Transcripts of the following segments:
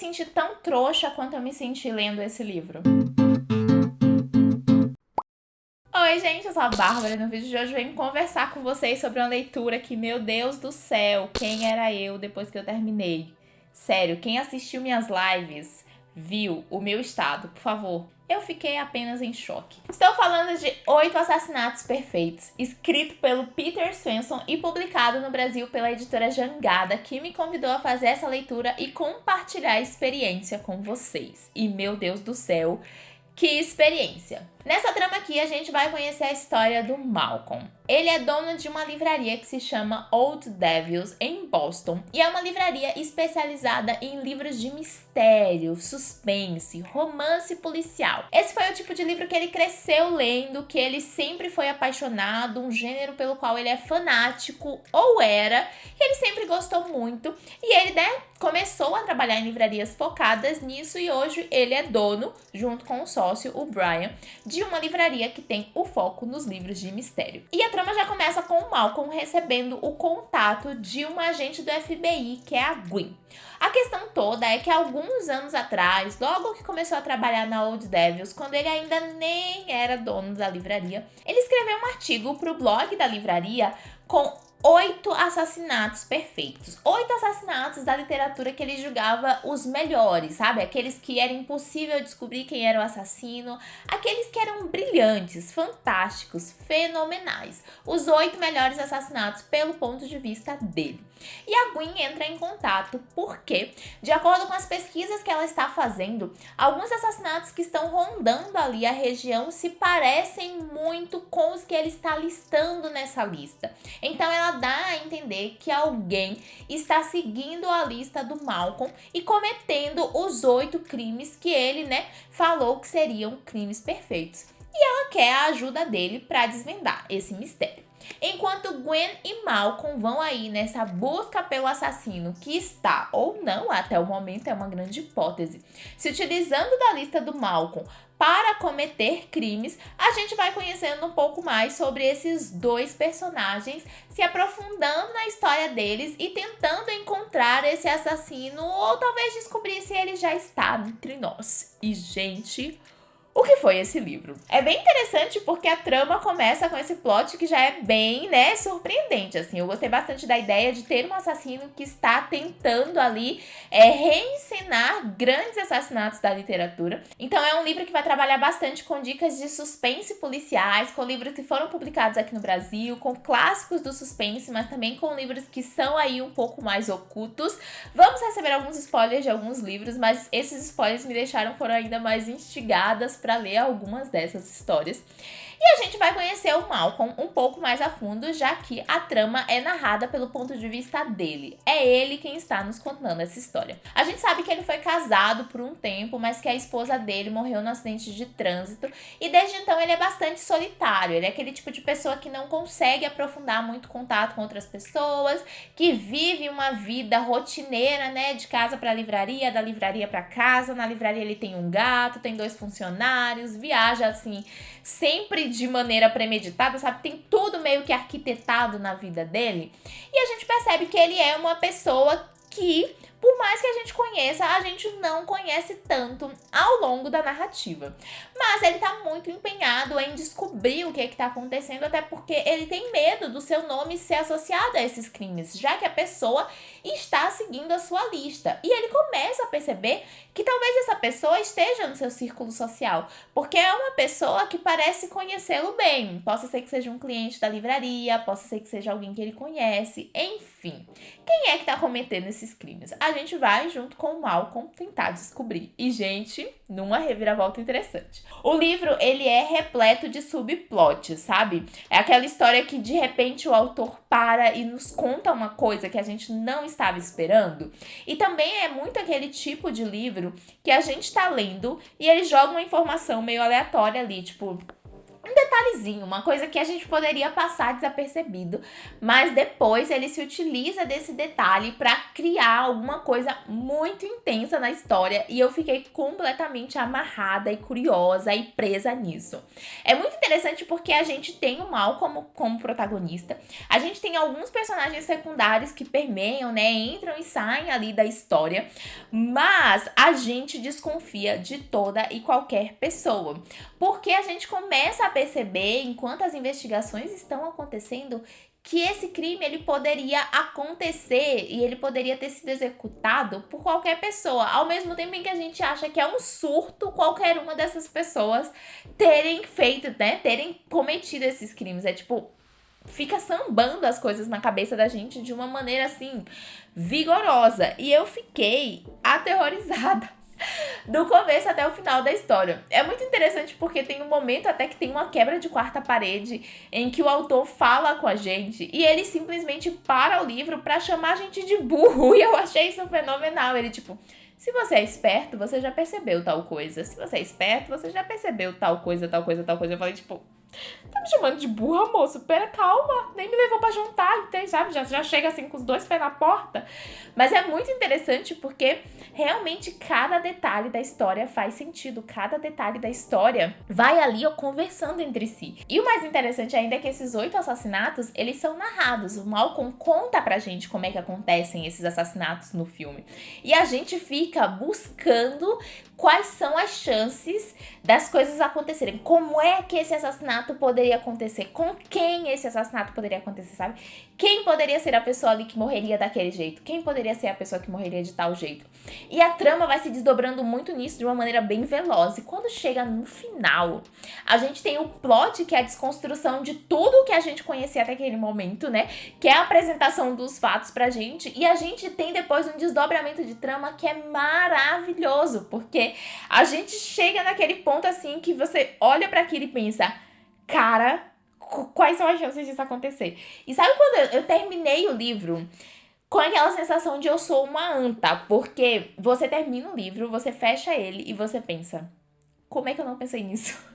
senti tão trouxa quanto eu me senti lendo esse livro. Oi, gente, eu sou a Bárbara e no vídeo de hoje eu venho conversar com vocês sobre uma leitura que, meu Deus do céu, quem era eu depois que eu terminei? Sério, quem assistiu minhas lives viu o meu estado, por favor. Eu fiquei apenas em choque. Estou falando de 8 Assassinatos Perfeitos, escrito pelo Peter Swenson e publicado no Brasil pela editora Jangada, que me convidou a fazer essa leitura e compartilhar a experiência com vocês. E, meu Deus do céu, que experiência! Nessa trama aqui, a gente vai conhecer a história do Malcolm. Ele é dono de uma livraria que se chama Old Devils, em Boston, e é uma livraria especializada em livros de mistério, suspense, romance policial. Esse foi o tipo de livro que ele cresceu lendo, que ele sempre foi apaixonado, um gênero pelo qual ele é fanático, ou era, que ele sempre gostou muito, e ele, começou a trabalhar em livrarias focadas nisso, e hoje ele é dono, junto com o sócio, o Brian, de uma livraria que tem o foco nos livros de mistério. E a trama já começa com o Malcolm recebendo o contato de uma agente do FBI, que é a Gwen. A questão toda é que alguns anos atrás, logo que começou a trabalhar na Old Devils, quando ele ainda nem era dono da livraria, ele escreveu um artigo para o blog da livraria com 8 assassinatos perfeitos. 8 assassinatos da literatura que ele julgava os melhores, sabe? Aqueles que era impossível descobrir quem era o assassino, aqueles que eram brilhantes, fantásticos, fenomenais. Os 8 melhores assassinatos pelo ponto de vista dele. E a Gwen entra em contato porque, de acordo com as pesquisas que ela está fazendo, alguns assassinatos que estão rondando ali a região se parecem muito com os que ele está listando nessa lista. Então ela dá a entender que alguém está seguindo a lista do Malcolm e cometendo os 8 crimes que ele, falou que seriam crimes perfeitos. E ela quer a ajuda dele para desvendar esse mistério. Enquanto Gwen e Malcolm vão aí nessa busca pelo assassino que está, ou não, até o momento é uma grande hipótese, se utilizando da lista do Malcolm para cometer crimes, a gente vai conhecendo um pouco mais sobre esses 2 personagens, se aprofundando na história deles e tentando encontrar esse assassino ou talvez descobrir se ele já está entre nós. E, gente, o que foi esse livro? É bem interessante porque a trama começa com esse plot que já é bem, surpreendente, assim. Eu gostei bastante da ideia de ter um assassino que está tentando ali reencenar grandes assassinatos da literatura. Então é um livro que vai trabalhar bastante com dicas de suspense policiais, com livros que foram publicados aqui no Brasil, com clássicos do suspense, mas também com livros que são aí um pouco mais ocultos. Vamos receber alguns spoilers de alguns livros, mas esses spoilers me foram ainda mais instigadas para ler algumas dessas histórias. E a gente vai conhecer o Malcolm um pouco mais a fundo, já que a trama é narrada pelo ponto de vista dele. É ele quem está nos contando essa história. A gente sabe que ele foi casado por um tempo, mas que a esposa dele morreu no acidente de trânsito e desde então ele é bastante solitário. Ele é aquele tipo de pessoa que não consegue aprofundar muito contato com outras pessoas, que vive uma vida rotineira, de casa para livraria, da livraria para casa. Na livraria ele tem um gato, tem 2 funcionários, viaja assim, sempre de maneira premeditada, sabe? Tem tudo meio que arquitetado na vida dele. E a gente percebe que ele é uma pessoa que, por mais que a gente conheça, a gente não conhece tanto ao longo da narrativa. Mas ele tá muito empenhado em descobrir o que tá acontecendo, até porque ele tem medo do seu nome ser associado a esses crimes, já que a pessoa está seguindo a sua lista. E ele começa a perceber que talvez essa pessoa esteja no seu círculo social, porque é uma pessoa que parece conhecê-lo bem. Possa ser que seja um cliente da livraria, possa ser que seja alguém que ele conhece, enfim. Quem é que tá cometendo esses crimes? A gente vai, junto com o Malcolm, tentar descobrir. E, gente, numa reviravolta interessante. O livro, ele é repleto de subplots, sabe? É aquela história que, de repente, o autor para e nos conta uma coisa que a gente não estava esperando. E também é muito aquele tipo de livro que a gente tá lendo e ele joga uma informação meio aleatória ali, tipo, detalhezinho, uma coisa que a gente poderia passar desapercebido, mas depois ele se utiliza desse detalhe para criar alguma coisa muito intensa na história e eu fiquei completamente amarrada e curiosa e presa nisso. É muito interessante porque a gente tem o mal como protagonista, a gente tem alguns personagens secundários que permeiam, né, entram e saem ali da história, mas a gente desconfia de toda e qualquer pessoa, porque a gente começa a perceber, enquanto as investigações estão acontecendo, que esse crime ele poderia acontecer e ele poderia ter sido executado por qualquer pessoa, ao mesmo tempo em que a gente acha que é um surto qualquer uma dessas pessoas terem feito, né, terem cometido esses crimes. É tipo, fica sambando as coisas na cabeça da gente de uma maneira assim, vigorosa. E eu fiquei aterrorizada do começo até o final da história. É muito interessante porque tem um momento até que tem uma quebra de quarta parede em que o autor fala com a gente e ele simplesmente para o livro pra chamar a gente de burro e eu achei isso fenomenal. Ele tipo, se você é esperto, você já percebeu tal coisa. Se você é esperto, você já percebeu tal coisa, tal coisa, tal coisa. Eu falei tipo, tá me chamando de burra, moço? Pera, calma. Nem me levou pra jantar, entende? Sabe? Já chega assim com os dois pés na porta. Mas é muito interessante porque realmente cada detalhe da história faz sentido. Cada detalhe da história vai ali ó, conversando entre si. E o mais interessante ainda é que esses 8 assassinatos, eles são narrados. O Malcolm conta pra gente como é que acontecem esses assassinatos no filme. E a gente fica buscando quais são as chances das coisas acontecerem. Como é que esse assassinato poderia acontecer? Com quem esse assassinato poderia acontecer, sabe? Quem poderia ser a pessoa ali que morreria daquele jeito? Quem poderia ser a pessoa que morreria de tal jeito? E a trama vai se desdobrando muito nisso de uma maneira bem veloz. E quando chega no final, a gente tem o plot, que é a desconstrução de tudo que a gente conhecia até aquele momento, né? Que é a apresentação dos fatos pra gente. E a gente tem depois um desdobramento de trama que é maravilhoso. Porque a gente chega naquele ponto assim que você olha pra aquilo e pensa, cara, quais são as chances disso acontecer? E sabe quando eu terminei o livro com aquela sensação de eu sou uma anta? Porque você termina o livro, você fecha ele e você pensa, como é que eu não pensei nisso?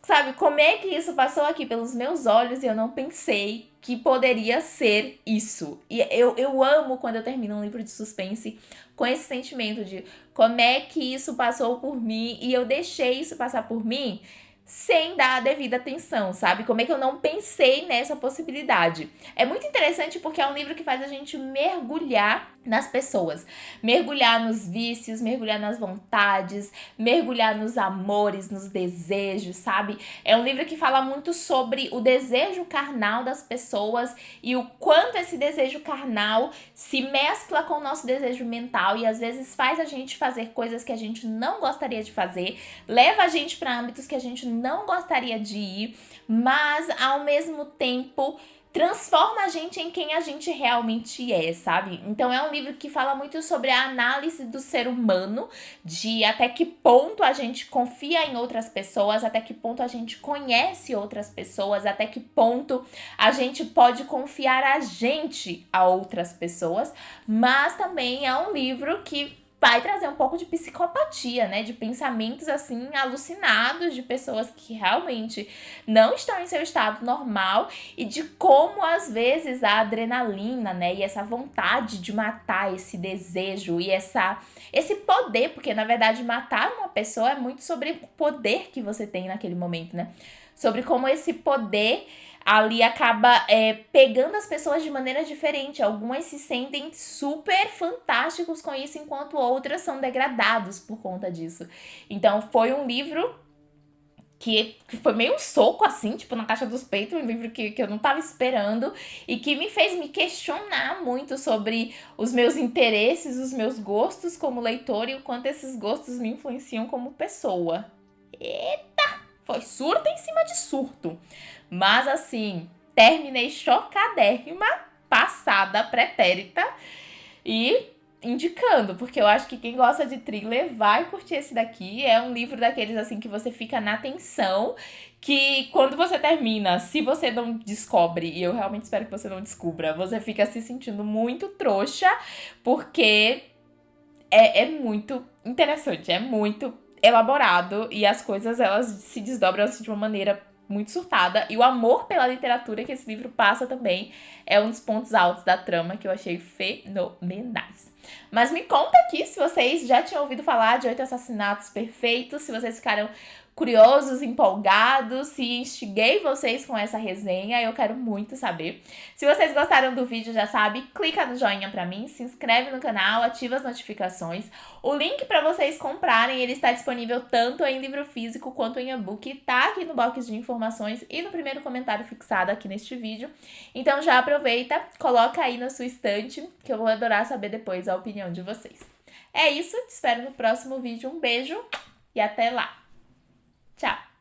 Sabe, como é que isso passou aqui pelos meus olhos e eu não pensei que poderia ser isso? E eu amo quando eu termino um livro de suspense com esse sentimento de como é que isso passou por mim e eu deixei isso passar por mim sem dar a devida atenção, sabe? Como é que eu não pensei nessa possibilidade? É muito interessante porque é um livro que faz a gente mergulhar nas pessoas, mergulhar nos vícios, mergulhar nas vontades, mergulhar nos amores, nos desejos, sabe? É um livro que fala muito sobre o desejo carnal das pessoas e o quanto esse desejo carnal se mescla com o nosso desejo mental e às vezes faz a gente fazer coisas que a gente não gostaria de fazer, leva a gente para âmbitos que a gente não gostaria de ir, mas ao mesmo tempo transforma a gente em quem a gente realmente é, sabe? Então é um livro que fala muito sobre a análise do ser humano, de até que ponto a gente confia em outras pessoas, até que ponto a gente conhece outras pessoas, até que ponto a gente pode confiar a gente a outras pessoas, mas também é um livro que vai trazer um pouco de psicopatia, né? De pensamentos, assim, alucinados de pessoas que realmente não estão em seu estado normal e de como, às vezes, a adrenalina, né? E essa vontade de matar, esse desejo e esse poder, porque, na verdade, matar uma pessoa é muito sobre o poder que você tem naquele momento, né? Sobre como esse poder ali acaba pegando as pessoas de maneira diferente. Algumas se sentem super fantásticos com isso, enquanto outras são degradados por conta disso. Então foi um livro que foi meio um soco assim, tipo na caixa dos peitos, um livro que eu não tava esperando e que me fez me questionar muito sobre os meus interesses, os meus gostos como leitor e o quanto esses gostos me influenciam como pessoa. Eita! Foi surto em cima de surto. Mas assim, terminei chocadérrima, passada, pretérita e indicando, porque eu acho que quem gosta de thriller vai curtir esse daqui. É um livro daqueles assim que você fica na tensão, que quando você termina, se você não descobre, e eu realmente espero que você não descubra, você fica se sentindo muito trouxa, porque é muito interessante, é muito elaborado e as coisas, elas se desdobram assim, de uma maneira muito surtada. E o amor pela literatura que esse livro passa também é um dos pontos altos da trama que eu achei fenomenais. Mas me conta aqui se vocês já tinham ouvido falar de 8 Assassinatos Perfeitos, se vocês ficaram curiosos, empolgados, se instiguei vocês com essa resenha, eu quero muito saber. Se vocês gostaram do vídeo, já sabe, clica no joinha pra mim, se inscreve no canal, ativa as notificações. O link pra vocês comprarem, ele está disponível tanto em livro físico quanto em e-book, tá aqui no box de informações e no primeiro comentário fixado aqui neste vídeo. Então já aproveita, coloca aí na sua estante, que eu vou adorar saber depois a opinião de vocês. É isso, te espero no próximo vídeo, um beijo e até lá! Tchau!